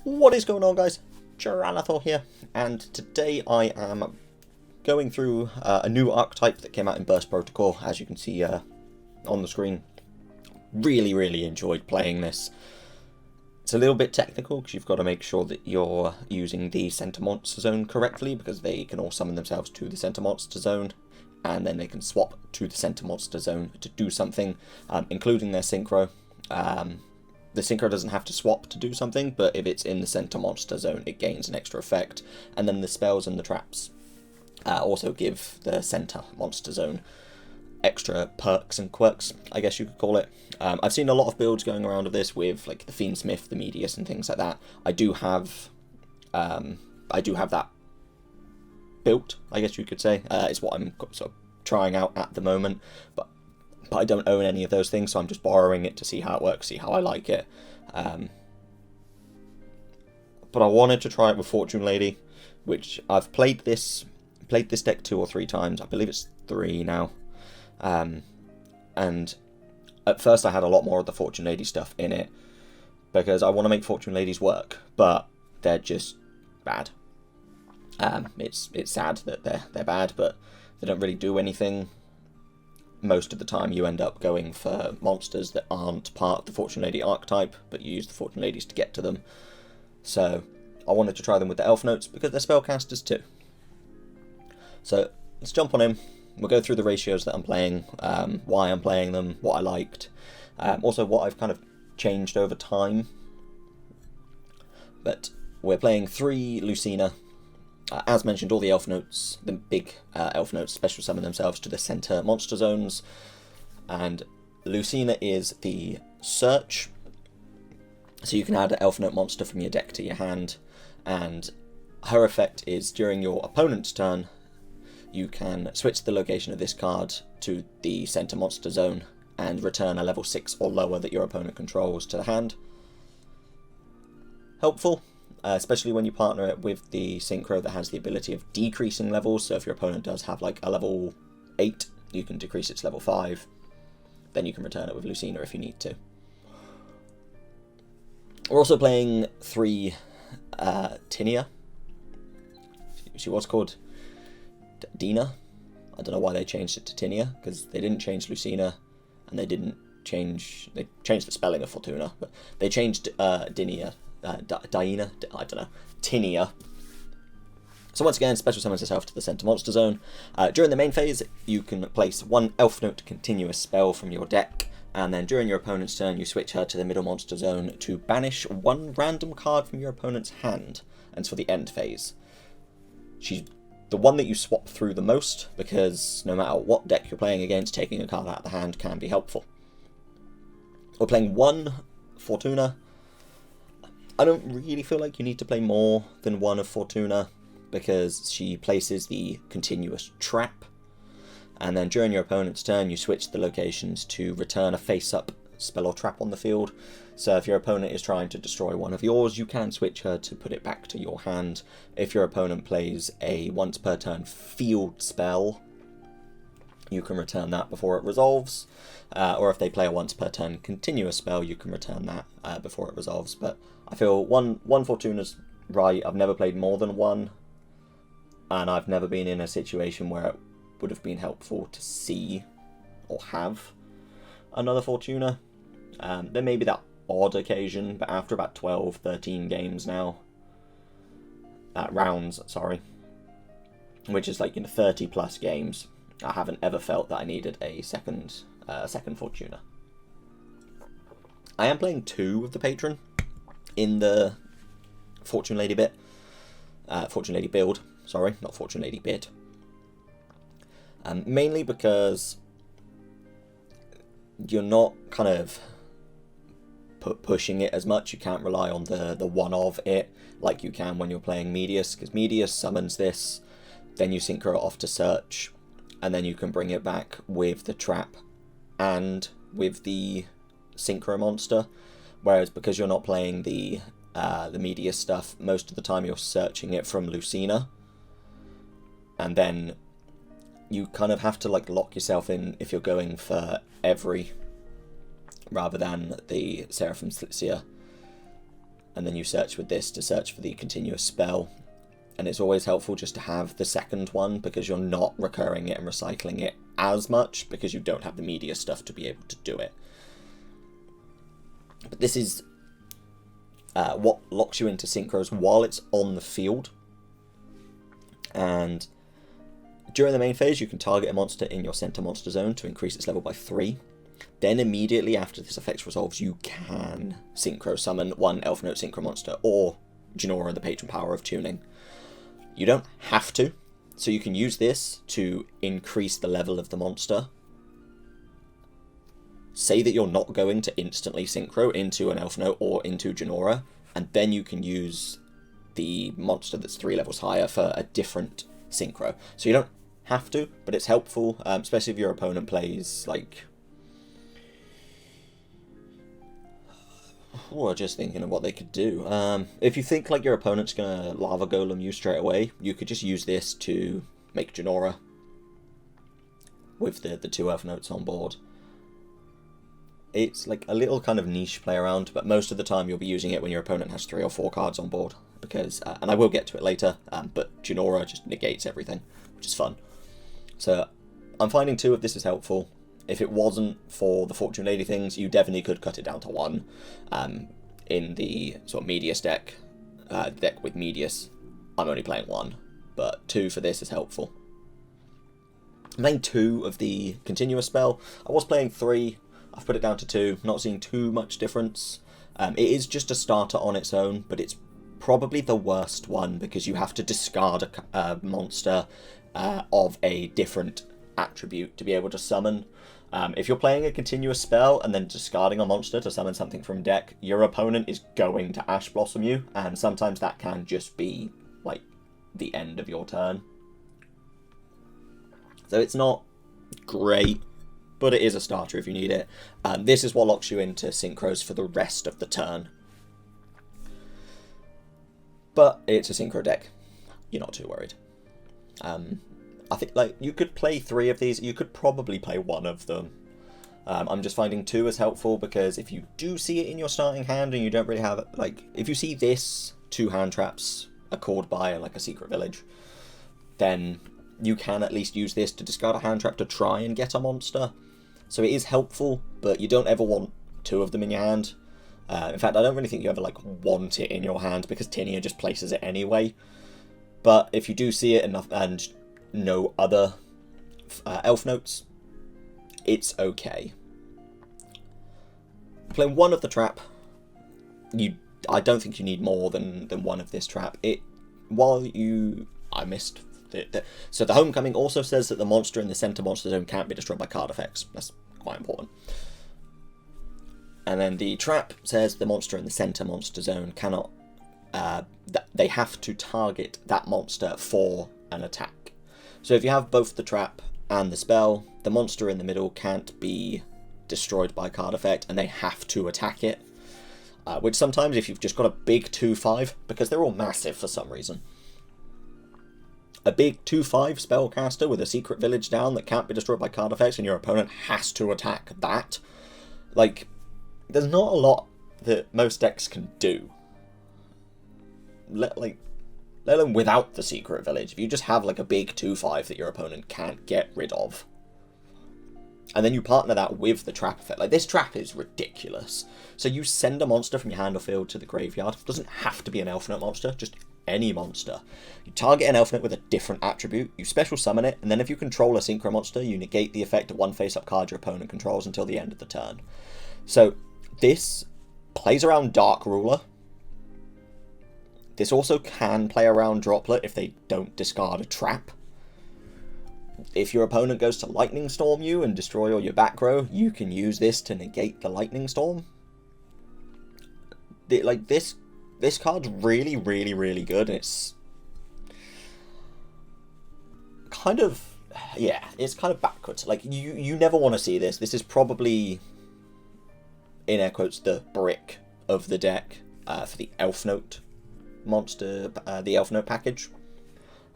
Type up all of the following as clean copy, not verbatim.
What is going on, guys? Jaranathor here, and today I am going through a new archetype that came out in Burst Protocol, as you can see on the screen. Really enjoyed playing this. It's a little bit technical because you've got to make sure that you're using the center monster zone correctly, because they can all summon themselves to the center monster zone, and then they can swap to the center monster zone to do something, including their synchro. The synchro doesn't have to swap to do something, but if it's in the center monster zone, it gains an extra effect. And then the spells and the traps also give the center monster zone extra perks and quirks, I guess you could call it. I've seen a lot of builds going around of this with like the Fiendsmith, the Medius, and things like that. I do have that built, I guess you could say. It's what I'm sort of trying out at the moment, but I don't own any of those things, so I'm just borrowing it to see how it works, see how I like it. But I wanted to try it with Fortune Lady, which I've played this deck 2 or 3 times. I believe it's 3 now. And at first I had a lot more of the Fortune Lady stuff in it, because I want to make Fortune Ladies work, but they're just bad. It's sad that they're bad, but they don't really do anything. Most of the time you end up going for monsters that aren't part of the Fortune Lady archetype, but you use the Fortune Ladies to get to them. So I wanted to try them with the Elfnotes because they're spellcasters too. So let's jump on in. We'll go through the ratios that I'm playing, why I'm playing them, what I liked, also what I've kind of changed over time. But we're playing 3 Lucina. As mentioned, all the Elfnotes, the big Elfnotes, special summon themselves to the center monster zones. And Lucina is the search. So you can add an Elfnote monster from your deck to your hand. And her effect is during your opponent's turn, you can switch the location of this card to the center monster zone and return a level 6 or lower that your opponent controls to the hand. Helpful. Especially when you partner it with the synchro that has the ability of decreasing levels. So if your opponent does have like a level 8, you can decrease its level 5. Then you can return it with Lucina if you need to. We're also playing 3 Tinia. She was called Dina. I don't know why they changed it to Tinia, because they didn't change Lucina, and they changed the spelling of Fortuna, but they changed Dinia. Diana, I don't know, Tinia. So once again, special summons herself to the center monster zone. During the main phase, you can place 1 Elfnote continuous spell from your deck, and then during your opponent's turn, you switch her to the middle monster zone to banish 1 random card from your opponent's hand. And for the end phase, she's the one that you swap through the most, because no matter what deck you're playing against, taking a card out of the hand can be helpful. We're playing 1 Fortuna. I don't really feel like you need to play more than 1 of Fortuna, because she places the continuous trap, and then during your opponent's turn you switch the locations to return a face-up spell or trap on the field. So if your opponent is trying to destroy one of yours, you can switch her to put it back to your hand. If your opponent plays a once per turn field spell, you can return that before it resolves. Or if they play a once per turn continuous spell, you can return that before it resolves. But I feel one Fortuna's right. I've never played more than 1, and I've never been in a situation where it would have been helpful to see or have another Fortuna. There may be that odd occasion, but after about 12, 13 games now, rounds, sorry, which is like 30 plus games, I haven't ever felt that I needed a second Fortuna. I am playing 2 of the Patron in the Fortune Lady bit. Fortune Lady build, sorry, not Fortune Lady bit. Mainly because you're not kind of pushing it as much. You can't rely on the one of it like you can when you're playing Medius, because Medius summons this, then you synchro it off to search, and then you can bring it back with the trap and with the synchro monster. Whereas because you're not playing the Medius stuff, most of the time you're searching it from Lucina, and then you kind of have to like lock yourself in if you're going for every rather than the Seraphim Slitzia and then you search with this to search for the continuous spell. And it's always helpful just to have the second one, because you're not recurring it and recycling it as much, because you don't have the media stuff to be able to do it. But this is what locks you into synchros while it's on the field. And during the main phase, you can target a monster in your center monster zone to increase its level by 3. Then immediately after this effect resolves, you can synchro summon one Elfnote synchro monster, or Genora, the patron power of tuning. You don't have to, so you can use this to increase the level of the monster. Say that you're not going to instantly synchro into an Elfnote or into Genora, and then you can use the monster that's 3 levels higher for a different synchro. So you don't have to, but it's helpful, especially if your opponent plays, like... Oh, just thinking of what they could do. If you think like your opponent's gonna Lava Golem you straight away, you could just use this to make Genora with the 2 Elfnotes on board. It's like a little kind of niche play around, but most of the time you'll be using it when your opponent has 3 or 4 cards on board, because, and I will get to it later, but Genora just negates everything, which is fun. So I'm finding 2 of this is helpful. If it wasn't for the Fortune Lady things, you definitely could cut it down to 1. In the sort of Medius deck with Medius, I'm only playing 1, but 2 for this is helpful. I'm playing 2 of the continuous spell. I was playing 3. I've put it down to 2. Not seeing too much difference. It is just a starter on its own, but it's probably the worst one because you have to discard a monster of a different attribute to be able to summon. If you're playing a continuous spell and then discarding a monster to summon something from deck, your opponent is going to Ash Blossom you, and sometimes that can just be, like, the end of your turn. So it's not great, but it is a starter if you need it. This is what locks you into synchros for the rest of the turn. But it's a synchro deck. You're not too worried. I think, like, you could play 3 of these. You could probably play 1 of them. I'm just finding 2 is helpful because if you do see it in your starting hand and you don't really have, like, if you see this 2 hand traps, a Cord by, like a Secret Village, then you can at least use this to discard a hand trap to try and get a monster. So it is helpful, but you don't ever want 2 of them in your hand. In fact, I don't really think you ever, like, want it in your hand because Tinia just places it anyway. But if you do see it enough and no other Elfnotes, it's okay. Playing 1 of the trap, I don't think you need more than 1 of this trap. I missed it. So the Homecoming also says that the monster in the center monster zone can't be destroyed by card effects. That's quite important. And then the trap says the monster in the center monster zone cannot. They have to target that monster for an attack. So if you have both the trap and the spell, the monster in the middle can't be destroyed by card effect, and they have to attack it. Which sometimes, if you've just got a big 2/5, because they're all massive for some reason, a big 2/5 spellcaster with a Secret Village down that can't be destroyed by card effects, and your opponent has to attack that, like, there's not a lot that most decks can do. Let alone without the Secret Village. If you just have like a big 2/5 that your opponent can't get rid of, and then you partner that with the trap effect, like, this trap is ridiculous. So you send a monster from your hand or field to the graveyard. It doesn't have to be an Elfnote monster, just any monster. You target an Elfnote with a different attribute, you special summon it, and then if you control a synchro monster, you negate the effect of 1 face-up card your opponent controls until the end of the turn. So this plays around Dark Ruler. This also can play around Droplet if they don't discard a trap. If your opponent goes to Lightning Storm you and destroy all your back row, you can use this to negate the Lightning Storm. This card's really, really, really good. It's kind of, yeah, it's kind of backwards. Like, you never want to see this. This is probably, in air quotes, the brick of the deck for the Elfnote monster, the Elfnote package.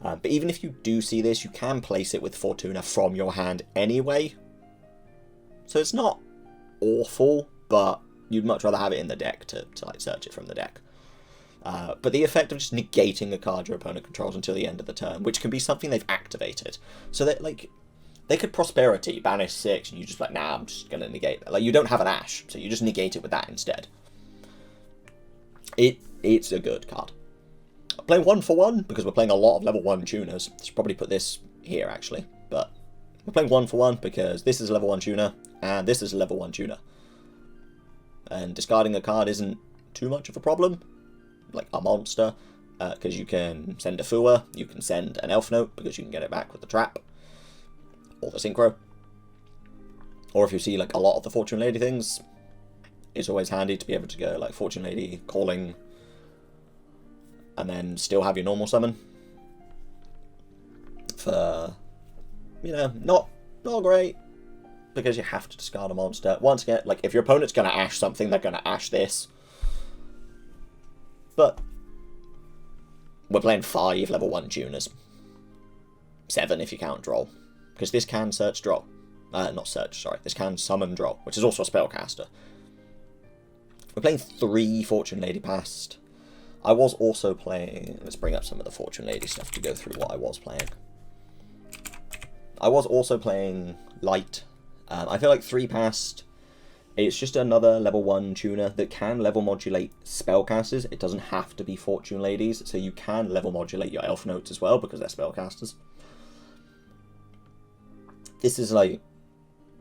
But even if you do see this, you can place it with Fortuna from your hand anyway. So it's not awful, but you'd much rather have it in the deck to like search it from the deck. But the effect of just negating a card your opponent controls until the end of the turn, which can be something they've activated. So that, like, they could Prosperity, banish 6, and you just like, nah, I'm just going to negate that. Like, you don't have an Ash, so you just negate it with that instead. It's a good card. I'm playing 1 for 1, because we're playing a lot of level 1 tuners. I should probably put this here, actually. But we're playing 1 for 1, because this is a level 1 tuner, and this is a level 1 tuner. And discarding a card isn't too much of a problem. Like a monster, because you can send a Fua, you can send an Elfnote, because you can get it back with the trap, or the Synchro. Or if you see like a lot of the Fortune Lady things, it's always handy to be able to go like Fortune Lady, Calling, and then still have your normal summon. For, you know, not great, because you have to discard a monster. Once again, like, if your opponent's going to Ash something, they're going to Ash this. But we're playing 5 level 1 tuners. 7 if you count draw. Because this can search draw. Not search, sorry. This can summon draw, which is also a spellcaster. We're playing 3 Fortune Lady past. I was also playing... Let's bring up some of the Fortune Lady stuff to go through what I was playing. I was also playing Light. I feel like 3 past... It's just another level 1 tuner that can level modulate spellcasters. It doesn't have to be Fortune Ladies, so you can level modulate your Elfnotes as well, because they're spellcasters. This is like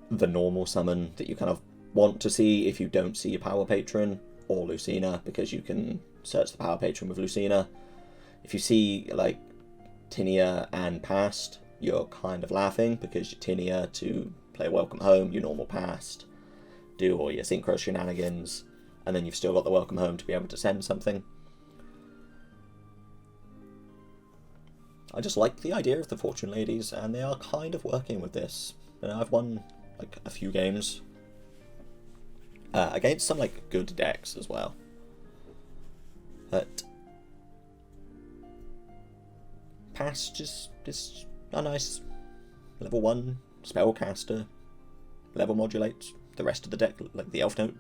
the normal summon that you kind of want to see if you don't see your Power Patron or Lucina, because you can search the Power Patron with Lucina. If you see like Tinia and Past, you're kind of laughing, because your Tinia to play Welcome Home, your normal Past, do all your Synchro shenanigans, and then you've still got the Welcome Home to be able to send something. I just like the idea of the Fortune Ladies, and they are kind of working with this. You know, I've won like a few games against some like good decks as well. But Past just a nice level 1 spellcaster, level modulates. The rest of the deck, like the Elfnote,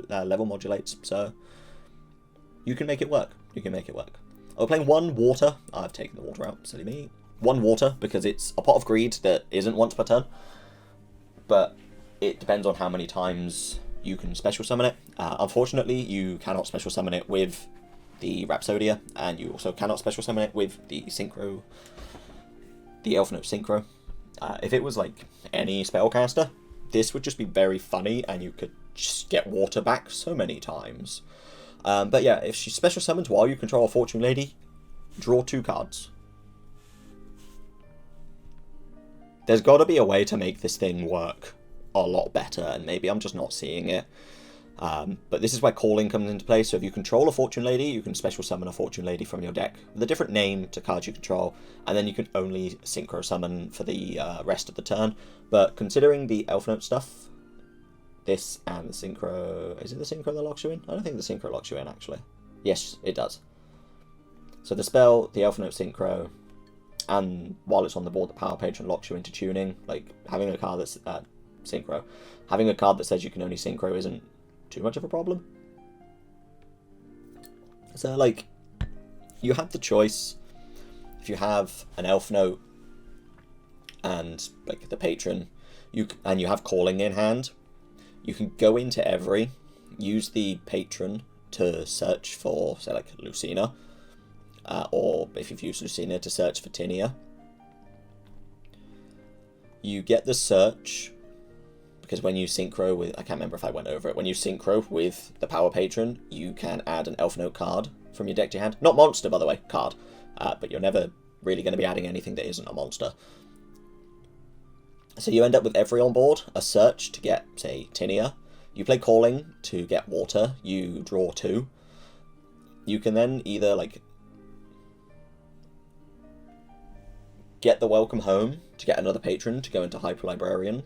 level modulates, so you can make it work. You can make it work. I'm playing 1 water. I've taken the water out, silly me. 1 water, because it's a Pot of Greed that isn't once per turn, but it depends on how many times you can special summon it. Unfortunately, you cannot special summon it with the Rhapsodia, and you also cannot special summon it with the Synchro, the Elfnote Synchro. If it was like any spellcaster, this would just be very funny, and you could just get water back so many times. But yeah, if she special summons while you control a Fortune Lady, draw 2 cards. There's got to be a way to make this thing work a lot better, and maybe I'm just not seeing it. But this is where Calling comes into play. So if you control a Fortune Lady, you can special summon a Fortune Lady from your deck with a different name to cards you control, and then you can only Synchro summon for the rest of the turn. But considering the Elfnote stuff, this and the Synchro... Is it the Synchro that locks you in? I don't think the Synchro locks you in, actually. Yes, it does. So the spell, the Elfnote Synchro, and while it's on the board, the Power Patron locks you into tuning. Like, having a card that's... Synchro. Having a card that says you can only Synchro isn't too much of a problem. So, like, you have the choice. If you have an Elfnote and, like, the Patron, and you have Calling in hand, you can go into every, use the Patron to search for, say, like, Lucina, or if you've used Lucina, to search for Tinia. You get the search, because when you Synchro with, I can't remember if I went over it, when you Synchro with the Power Patron, you can add an Elfnote card from your deck to your hand. Not monster, by the way, card. But you're never really going to be adding anything that isn't a monster. So you end up with every on board, a search to get, say, Tinia. You play Calling to get water, you draw 2. You can then either, like, get the Welcome Home to get another Patron to go into Hyper Librarian,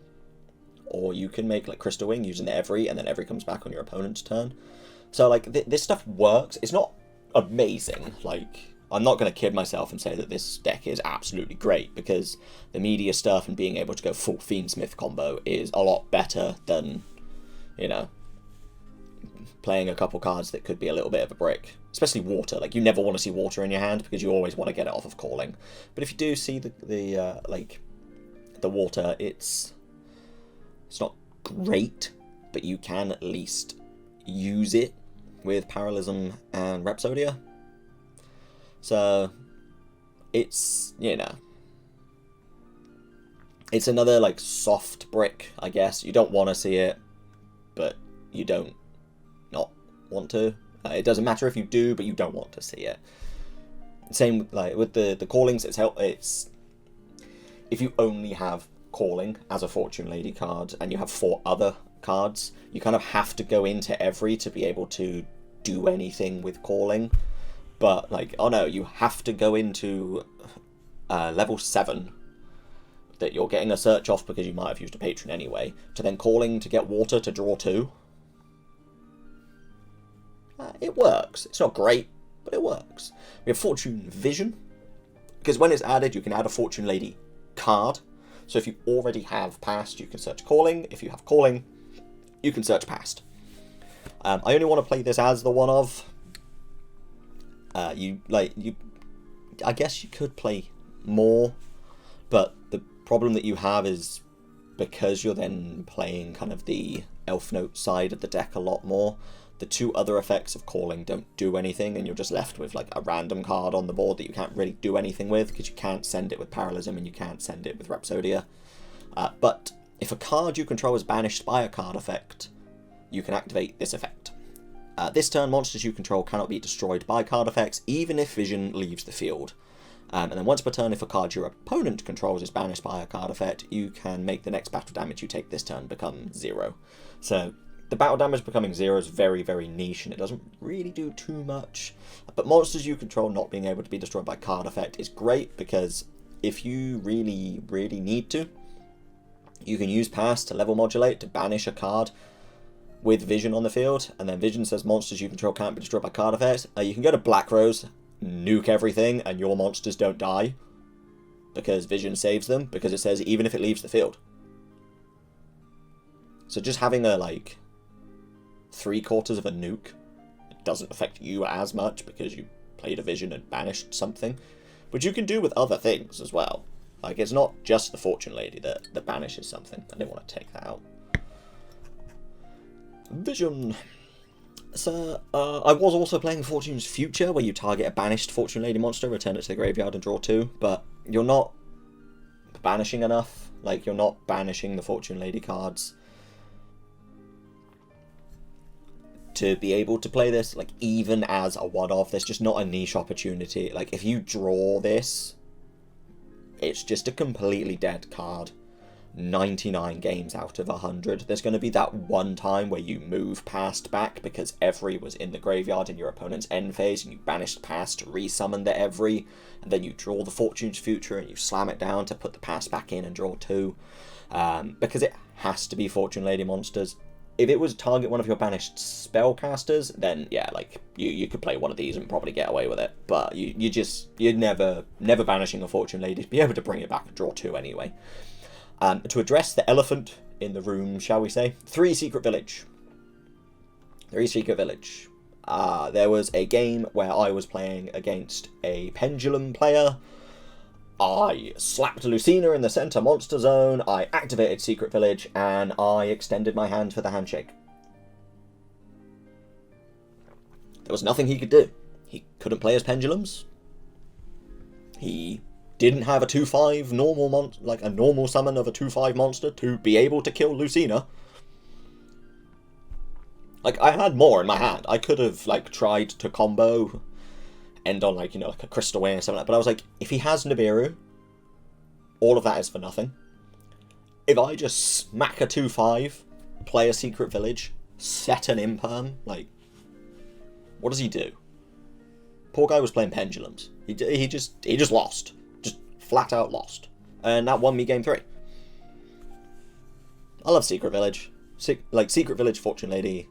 or you can make, like, Crystal Wing using the Every, and then Every comes back on your opponent's turn. So, like, this stuff works. It's not amazing, like... I'm not going to kid myself and say that this deck is absolutely great, because the Medius stuff and being able to go full Fiendsmith combo is a lot better than, you know, playing a couple cards that could be a little bit of a brick. Especially water. Like, you never want to see water in your hand because you always want to get it off of calling. But if you do see the water, it's not great, but you can at least use it with Parallelism and Rhapsodia. So, it's, you know, it's another, like, soft brick, I guess. You don't want to see it, but you don't not want to. It doesn't matter if you do, but you don't want to see it. Same, like, with the callings, it's if you only have calling as a Fortune Lady card, and you have 4 other cards, you kind of have to go into every to be able to do anything with calling. But, like, oh no, you have to go into level 7 that you're getting a search off because you might have used a patron anyway, to then calling to get water to draw 2. It works. It's not great, but it works. We have Fortune Vision, because when it's added, you can add a Fortune Lady card. So if you already have Past, you can search Calling. If you have Calling, you can search Past. I only want to play this as the one of. I guess you could play more, but the problem that you have is because you're then playing kind of the Elfnote side of the deck a lot more. The 2 other effects of Calling don't do anything, and you're just left with like a random card on the board that you can't really do anything with because you can't send it with Parallelism and you can't send it with Rhapsodia. But if a card you control is banished by a card effect, you can activate this effect. This turn, monsters you control cannot be destroyed by card effects, even if Vision leaves the field. And then once per turn, if a card your opponent controls is banished by a card effect, you can make the next battle damage you take this turn become 0. So the battle damage becoming 0 is very, very niche, and it doesn't really do too much. But monsters you control not being able to be destroyed by card effect is great, because if you really, really need to, you can use Pass to level modulate to banish a card with Vision on the field, and then Vision says monsters you control can't be destroyed by card effect. You can go to Black Rose, nuke everything, and your monsters don't die, because Vision saves them, because it says even if it leaves the field. So just having a, like, 3/4 of a nuke, it doesn't affect you as much because you played a Vision and banished something, but you can do with other things as well. Like, it's not just the Fortune Lady that banishes something. I didn't want to take that out. Vision. So, I was also playing Fortune's Future, where you target a banished Fortune Lady monster, return it to the graveyard and draw 2, but you're not banishing enough. Like, you're not banishing the Fortune Lady cards to be able to play this, like, even as a one-off. There's just not a niche opportunity. Like, if you draw this, it's just a completely dead card. 99 games out of 100. There's going to be that one time where you move Past back because Every was in the graveyard in your opponent's end phase, and you banished Past to resummon the Every, and then you draw the Fortune's Future and you slam it down to put the Past back in and draw 2. Because it has to be Fortune Lady monsters. If it was target one of your banished spellcasters, then yeah, like, you could play one of these and probably get away with it. But you're never banishing a Fortune Lady to be able to bring it back and draw 2 anyway. To address the elephant in the room, shall we say, 3 Secret Village. 3 Secret Village. There was a game where I was playing against a Pendulum player. I slapped Lucina in the center monster zone, I activated Secret Village, and I extended my hand for the handshake. There was nothing he could do. He couldn't play as Pendulums. He didn't have a 2/5 normal like a normal summon of a 2/5 monster to be able to kill Lucina. Like, I had more in my hand. I could have, like, tried to combo, end on, like, you know, like a Crystal Wing or something like that. But I was like, if he has Nibiru, all of that is for nothing. If I just smack a 2/5, play a Secret Village, set an Imperm, like, what does he do? Poor guy was playing Pendulums. He just lost. Just flat out lost. And that won me game 3. I love Secret Village. Secret Village Fortune Lady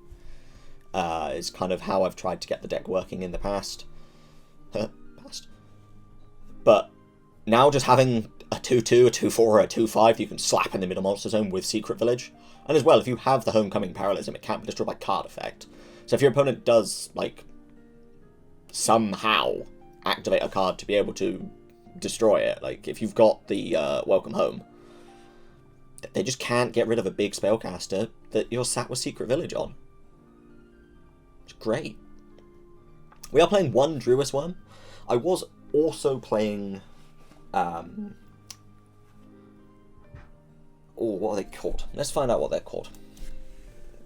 is kind of how I've tried to get the deck working in the past. But now just having a 2/2, a 2/4, or a 2/5 you can slap in the middle monster zone with Secret Village. And as well, if you have the Homecoming Parallelism, it can't be destroyed by card effect. So if your opponent does, like, somehow activate a card to be able to destroy it, like, if you've got the Welcome Home, they just can't get rid of a big spellcaster that you're sat with Secret Village on. It's great. We are playing one Druis Worm. I was also playing... Oh, what are they called? Let's find out what they're called.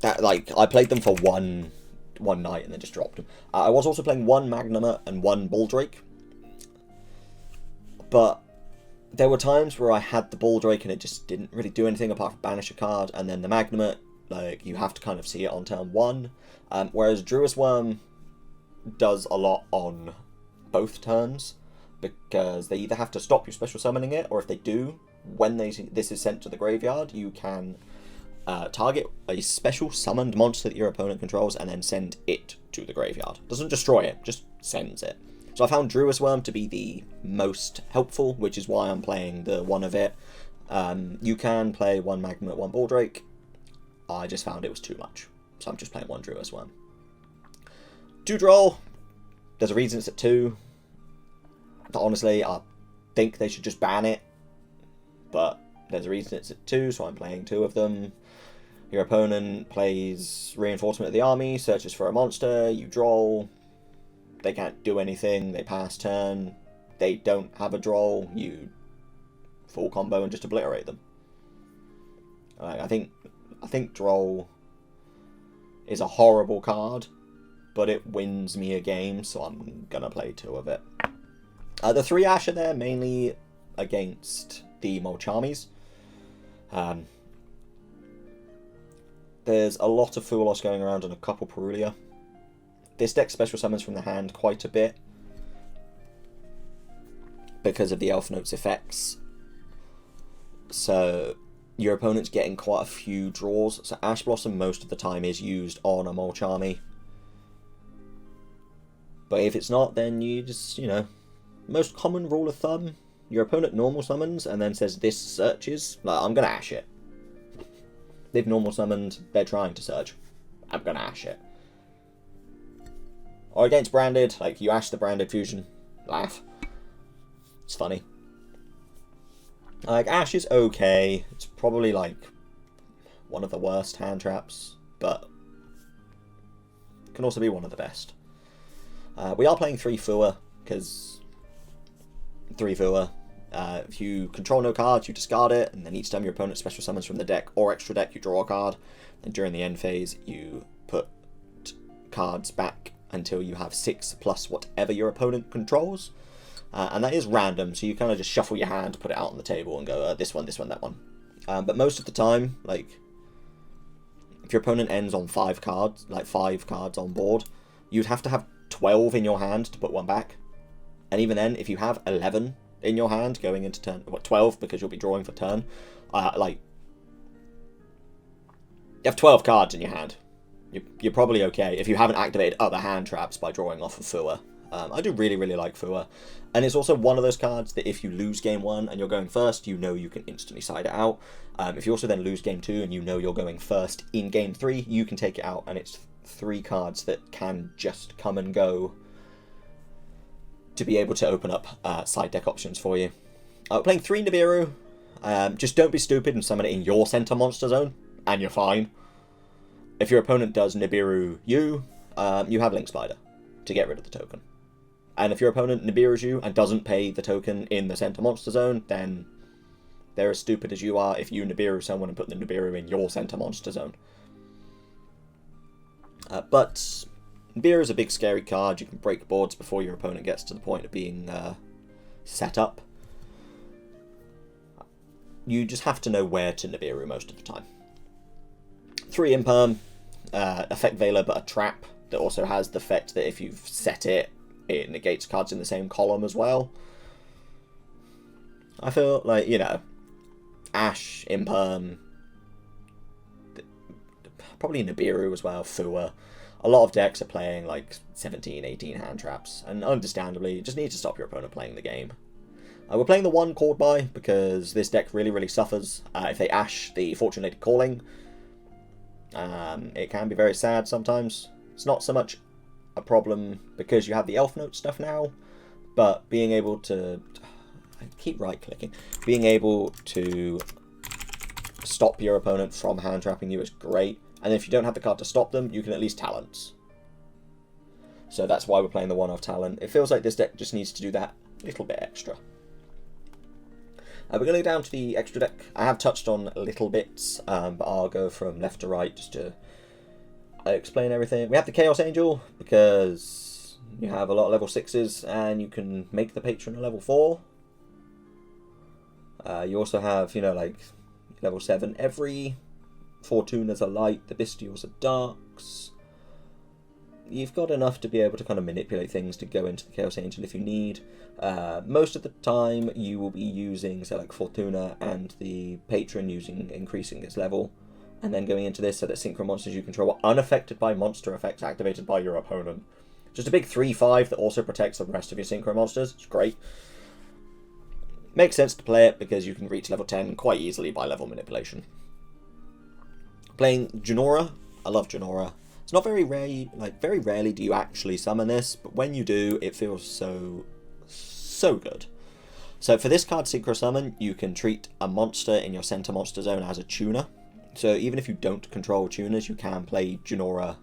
That, like, I played them for one night and then just dropped them. I was also playing one Magnumet and one Baldrake. But there were times where I had the Baldrake and it just didn't really do anything apart from banish a card. And then the Magnumet, like, you have to kind of see it on turn 1. Whereas Druis Worm does a lot on both turns, because they either have to stop you special summoning it, or if they do, when this is sent to the graveyard, you can target a special summoned monster that your opponent controls and then send it to the graveyard. Doesn't destroy it, just sends it. So I found Druis Worm to be the most helpful, which is why I'm playing the one of it. You can play one Magnumet, one Baldrake. I just found it was too much, so I'm just playing one Druis Worm. 2-draw. There's a reason it's at 2. But honestly, I think they should just ban it. But there's a reason it's at 2, so I'm playing 2 of them. Your opponent plays Reinforcement of the Army, searches for a monster, you draw. They can't do anything, they pass turn. They don't have a draw, you full combo and just obliterate them. I think draw is a horrible card, but it wins me a game, so I'm gonna play 2 of it. The 3 Ash are there mainly against the Molchamis. There's a lot of Fulos going around and a couple Perulia. This deck special summons from the hand quite a bit because of the Elfnote's effects. So your opponent's getting quite a few draws. So Ash Blossom most of the time is used on a Molchami. But if it's not, then you just, you know, most common rule of thumb, your opponent normal summons and then says this searches. Like, I'm going to Ash it. They've normal summoned, they're trying to search. I'm going to Ash it. Or against Branded, like, you Ash the Branded Fusion. Laugh. It's funny. Like, Ash is okay. It's probably, like, one of the worst hand traps, but it can also be one of the best. We are playing 3 Fua, because 3 Fua. If you control no cards, you discard it, and then each time your opponent special summons from the deck or extra deck, you draw a card. And during the end phase, you put cards back until you have 6 plus whatever your opponent controls. And that is random, so you kind of just shuffle your hand, put it out on the table, and go, this one, that one. But most of the time, like, if your opponent ends on 5 cards, like 5 cards on board, you'd have to have 12 in your hand to put one back. And even then, if you have 11 in your hand going into turn, 12 because you'll be drawing for turn, like, you have 12 cards in your hand. You're probably okay if you haven't activated other hand traps by drawing off of Fua. I do really, really like Fua. And it's also one of those cards that if you lose game 1 and you're going first, you know you can instantly side it out. If you also then lose game 2 and you know you're going first in game 3, you can take it out, and it's 3 cards that can just come and go to be able to open up side deck options for you. We're playing 3 Nibiru. Just don't be stupid and summon it in your center monster zone, and you're fine. If your opponent does Nibiru you, you have Link Spider to get rid of the token. And if your opponent Nibiru's you and doesn't pay the token in the center monster zone, then they're as stupid as you are if you Nibiru someone and put the Nibiru in your center monster zone. But Nibiru is a big scary card. You can break boards before your opponent gets to the point of being set up. You just have to know where to Nibiru most of the time. 3 Imperm, Effect Veiler, but a trap that also has the effect that if you've set it, it negates cards in the same column as well. I feel like, you know, Ash, Imperm, probably Nibiru as well, Fua. A lot of decks are playing like 17, 18 hand traps, and understandably, you just need to stop your opponent playing the game. We're playing the 1 Called By because this deck really, really suffers. If they Ash the Fortunated Calling, it can be very sad sometimes. It's not so much a problem because you have the Elfnote stuff now, but being able to... I keep right-clicking. Being able to stop your opponent from hand-trapping you is great. And if you don't have the card to stop them, you can at least Talents. So that's why we're playing the one-off Talent. It feels like this deck just needs to do that little bit extra. We're going to go down to the extra deck. I have touched on little bits, but I'll go from left to right just to explain everything. We have the Chaos Angel, because you have a lot of level 6s, and you can make the Patron a level 4. You also have, you know, like, level 7. Every Fortuna's a light, the Bestials are darks. You've got enough to be able to kind of manipulate things to go into the Chaos Angel if you need. Most of the time you will be using, say, like Fortuna and the Patron increasing its level, and then going into this so that synchro monsters you control are unaffected by monster effects activated by your opponent. Just a big 3/5 that also protects the rest of your synchro monsters. It's great. Makes sense to play it because you can reach level 10 quite easily by level manipulation. Playing Junora. I love Junora. It's not very rare, like very rarely do you actually summon this, but when you do, it feels so good. So for this card Synchro Summon, you can treat a monster in your center monster zone as a tuner. So even if you don't control tuners, you can play Junora.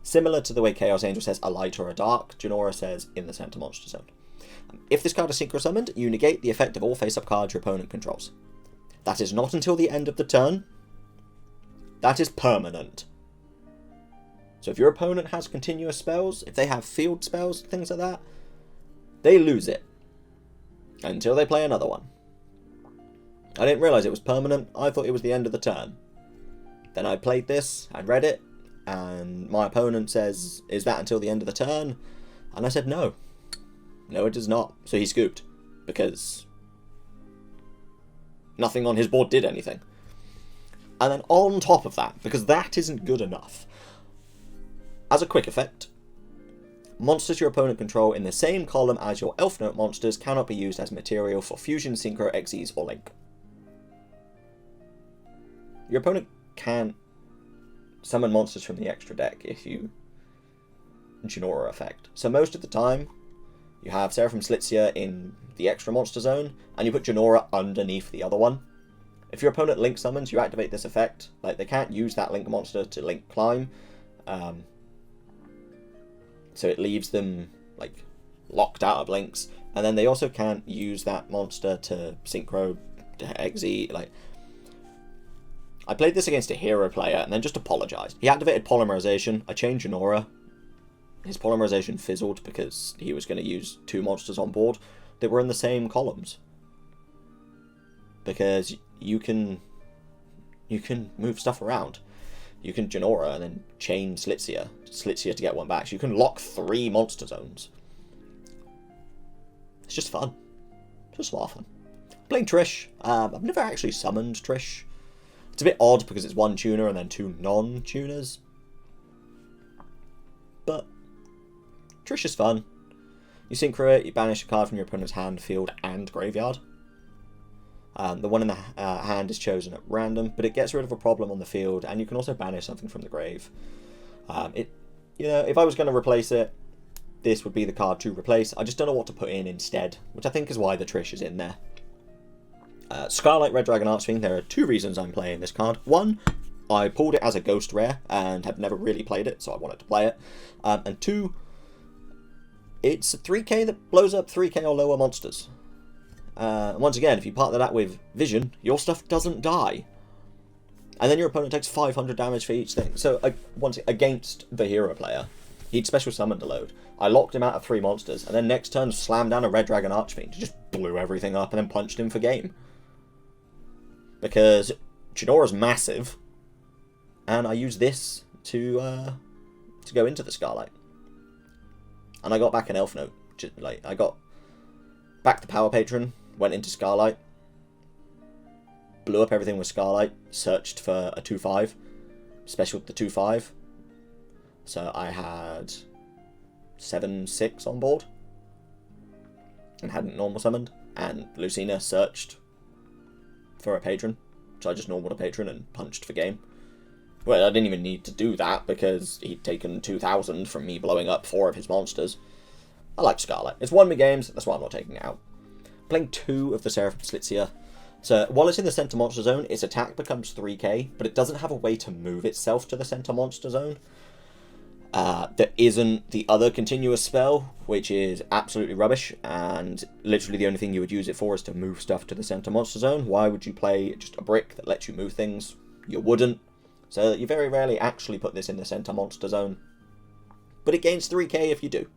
Similar to the way Chaos Angel says a light or a dark, Junora says in the center monster zone. If this card is Synchro Summoned, you negate the effect of all face-up cards your opponent controls. That is not until the end of the turn. That is permanent. So if your opponent has continuous spells, if they have field spells, things like that, they lose it until they play another one. I didn't realise it was permanent. I thought it was the end of the turn. Then I played this, I read it, and my opponent says, is that until the end of the turn? And I said, no. No, it is not. So he scooped, because nothing on his board did anything. And then on top of that, because that isn't good enough, as a quick effect, monsters your opponent control in the same column as your Elfnote monsters cannot be used as material for Fusion, Synchro, Xyz, or Link. Your opponent can't summon monsters from the extra deck if you Junora effect. So most of the time, you have Seraphim Slitzia in the extra monster zone, and you put Junora underneath the other one. If your opponent Link summons, you activate this effect. Like, they can't use that Link monster to Link climb. So it leaves them, like, locked out of Links. And then they also can't use that monster to Synchro, to Xyz, like... I played this against a hero player and then just apologized. He activated Polymerization. I changed Junora. His Polymerization fizzled because he was going to use two monsters on board that were in the same columns. Because you can move stuff around. You can Junora and then chain Slitzia to get one back. So you can lock 3 monster zones. It's just fun. Just a lot of fun. Playing Trish. I've never actually summoned Trish. It's a bit odd because it's 1 tuner and then 2 non-tuners. But Trish is fun. You synchro it, you banish a card from your opponent's hand, field, and graveyard. The one in the hand is chosen at random, but it gets rid of a problem on the field, and you can also banish something from the grave. You know, if I was going to replace it, this would be the card to replace. I just don't know what to put in instead, which I think is why the Trish is in there. Scarlet Red Dragon Archfiend, there are 2 reasons I'm playing this card. 1, I pulled it as a ghost rare, and have never really played it, so I wanted to play it. And 2, it's a 3k that blows up 3k or lower monsters. Once again, if you partner that with Vision, your stuff doesn't die. And then your opponent takes 500 damage for each thing. So, once against the hero player, he'd special summoned a load. I locked him out of 3 monsters, and then next turn slammed down a Red Dragon Archfiend. Just blew everything up and then punched him for game. Because Junora's massive, and I use this to go into the Scarlight. And I got back an Elfnote. Like, I got back the Power Patron, went into Scarlight, blew up everything with Scarlight, searched for a 2/5, specialed the 2/5. So I had 7/6 on board, and hadn't normal summoned, and Lucina searched for a patron, so I just normaled a patron and punched for game. Well, I didn't even need to do that because he'd taken 2,000 from me blowing up 4 of his monsters. I like Scarlet. It's won me games, that's why I'm not taking it out. Playing 2 of the Seraphim Slitzia. So, while it's in the center monster zone, its attack becomes 3k, but it doesn't have a way to move itself to the center monster zone. There isn't the other continuous spell, which is absolutely rubbish, and literally the only thing you would use it for is to move stuff to the center monster zone. Why would you play just a brick that lets you move things? You wouldn't. So you very rarely actually put this in the center monster zone. But it gains 3k if you do.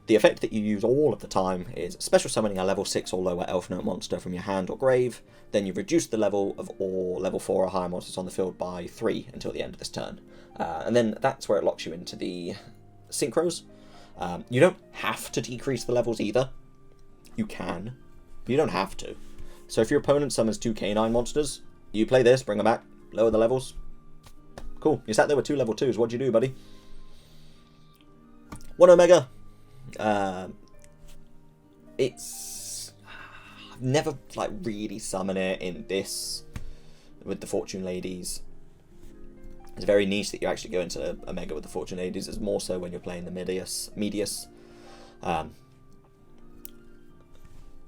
The effect that you use all of the time is special summoning a level 6 or lower Elfnote monster from your hand or grave. Then you reduce the level of all level 4 or higher monsters on the field by 3 until the end of this turn. And then that's where it locks you into the synchros. You don't have to decrease the levels either. You can, but you don't have to. So if your opponent summons 2 canine monsters, you play this, bring them back, lower the levels. Cool. You sat there with 2 level 2s. What'd you do, buddy? 1 Omega. It's... I've never, like, really summoned it in this with the Fortune Ladies. It's very niche that you actually go into Omega with the Fortune Ladies. It's more so when you're playing the Medius.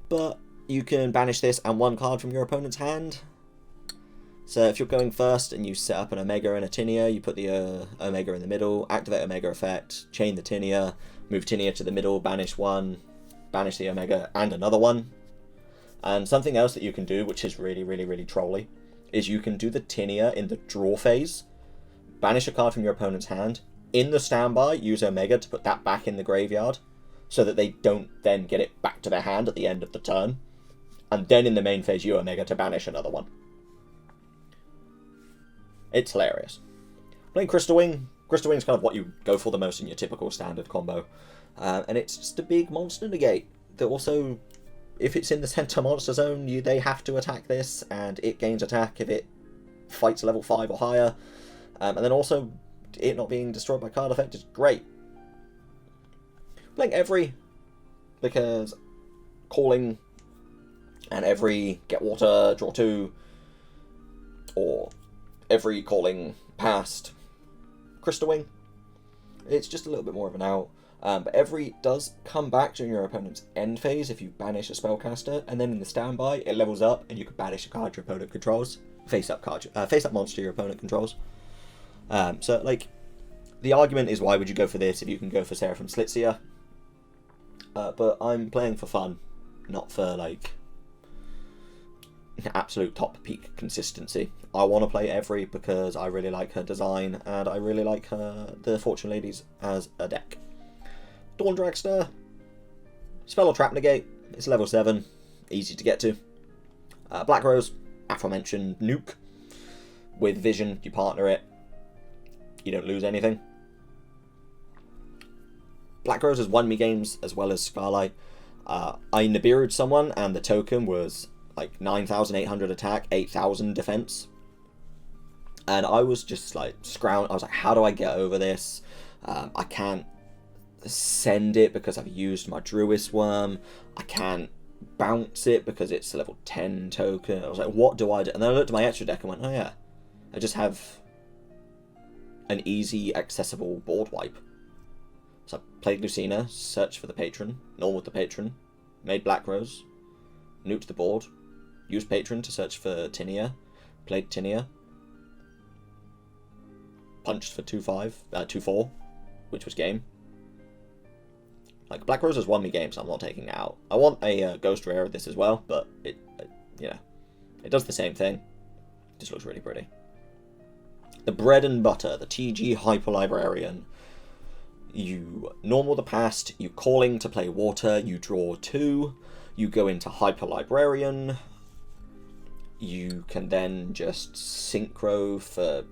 But you can banish this and 1 card from your opponent's hand. So if you're going first and you set up an Omega and a Tinea, you put the Omega in the middle, activate Omega effect, chain the Tinea, move Tinea to the middle, banish 1, banish the Omega and another 1. And something else that you can do, which is really, really, really trolly, is you can do the Tinea in the draw phase, banish a card from your opponent's hand, in the standby, use Omega to put that back in the graveyard, so that they don't then get it back to their hand at the end of the turn, and then in the main phase, you Omega to banish another 1. It's hilarious. Playing Crystal Wing. Crystal Wing is kind of what you go for the most in your typical standard combo. And it's just a big monster negate. That also, if it's in the center monster zone, they have to attack this, and it gains attack if it fights level 5 or higher. And then also, it not being destroyed by card effect is great. Playing Every, because calling and Every, get water, draw 2, or Every calling past Crystal Wing. It's just a little bit more of an out. But Every does come back during your opponent's end phase if you banish a spellcaster, and then in the standby it levels up and you can banish a card your opponent controls. Face up monster your opponent controls. So like, the argument is, why would you go for this if you can go for Seraphim Slitzia? But I'm playing for fun, not for like absolute top peak consistency. I want to play Every because I really like her design and I really like the Fortune Ladies as a deck. Dawn Dragster, spell or trap negate. It's level 7, easy to get to. Black Rose, aforementioned nuke. With Vision, you partner it, you don't lose anything. Black Rose has won me games as well as Scarlight. I Nibiru'd someone and the token was like 9,800 attack, 8,000 defense. And I was just like I was like, how do I get over this? I can't send it because I've used my Druid's Worm. I can't bounce it because it's a level 10 token. I was like, what do I do? And then I looked at my extra deck and went, oh yeah, I just have an easy, accessible board wipe. So I played Lucina, searched for the patron, normal the patron, made Black Rose, nuked the board, used patron to search for Tinea, played Tinea, punched for 2-4, which was game. Like, Black Rose has won me games, so I'm not taking it out. I want a Ghost Rare of this as well, but it does the same thing. Just looks really pretty. The bread and butter, the TG Hyper Librarian. You normal the past, you calling to play water, you draw 2, you go into Hyper Librarian, you can then just synchro for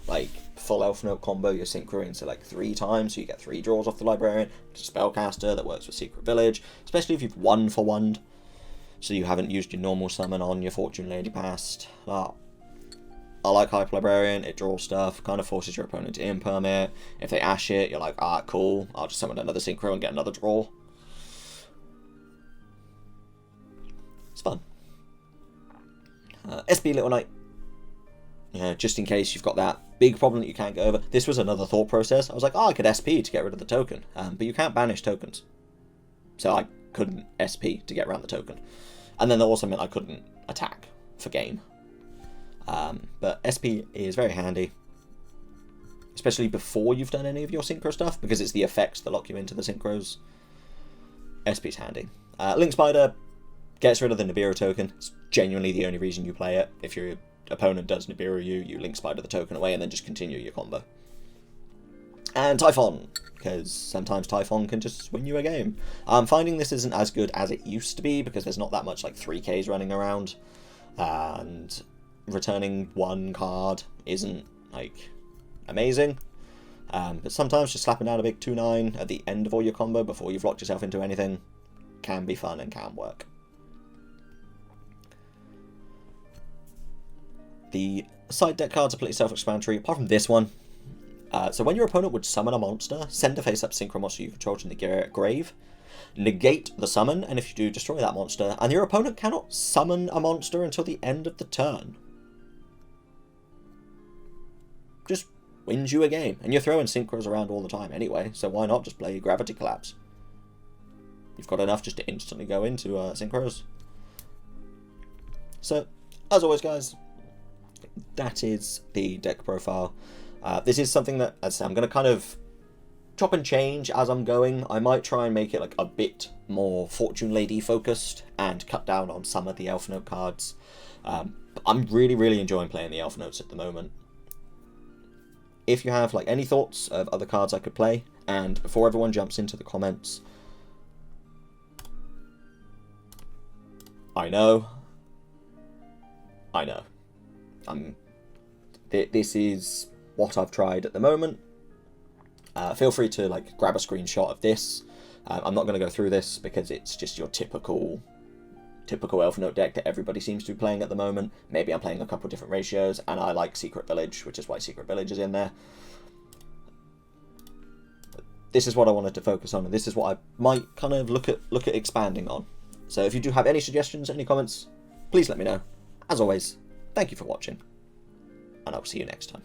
like full Elfnote combo, you synchro into like 3 times, so you get 3 draws off the Librarian. It's a spellcaster that works with Secret Village, especially if you've 1 for 1, so you haven't used your normal summon on your Fortune Lady past. I like Hyper Librarian, it draws stuff, kind of forces your opponent to imperm it. If they ash it, you're like, ah, cool, I'll just summon another synchro and get another draw. It's fun. SB Little Knight. You know, just in case you've got that big problem that you can't get over. This was another thought process. I was like, oh, I could SP to get rid of the token. But you can't banish tokens. So I couldn't SP to get around the token. And then that also meant I couldn't attack for game. But SP is very handy. Especially before you've done any of your synchro stuff, because it's the effects that lock you into the synchros. SP's handy. Link Spider gets rid of the Nibiru token. It's genuinely the only reason you play it. If your opponent does Nibiru you Link Spider the token away and then just continue your combo. And Typhon, because sometimes Typhon can just win you a game. I'm finding this isn't as good as it used to be, because there's not that much like 3Ks running around. And returning one card isn't like amazing. But sometimes just slapping down a big 2-9 at the end of all your combo before you've locked yourself into anything can be fun and can work. The side deck cards are pretty self-explanatory, apart from this one. So when your opponent would summon a monster, send a face-up synchro monster you control to the grave, negate the summon, and if you do, destroy that monster, and your opponent cannot summon a monster until the end of the turn. Just wins you a game, and you're throwing synchros around all the time anyway, so why not just play Gravity Collapse? You've got enough just to instantly go into synchros. So, as always guys, that is the deck profile. This is something that, as I say, I'm going to kind of chop and change as I'm going. I might try and make it like a bit more Fortune Lady focused and cut down on some of the Elfnote cards. But I'm really enjoying playing the Elfnotes at the moment. If you have like any thoughts of other cards I could play, and before everyone jumps into the comments, I know. This is what I've tried at the moment. Feel free to like grab a screenshot of this. I'm not going to go through this because it's just your typical Elfnote deck that everybody seems to be playing at the moment. Maybe I'm playing a couple different ratios, and I like Secret Village, which is why Secret Village is in there. This is what I wanted to focus on, and this is what I might kind of look at expanding on. So if you do have any suggestions, any comments, please let me know. As always, thank you for watching, and I'll see you next time.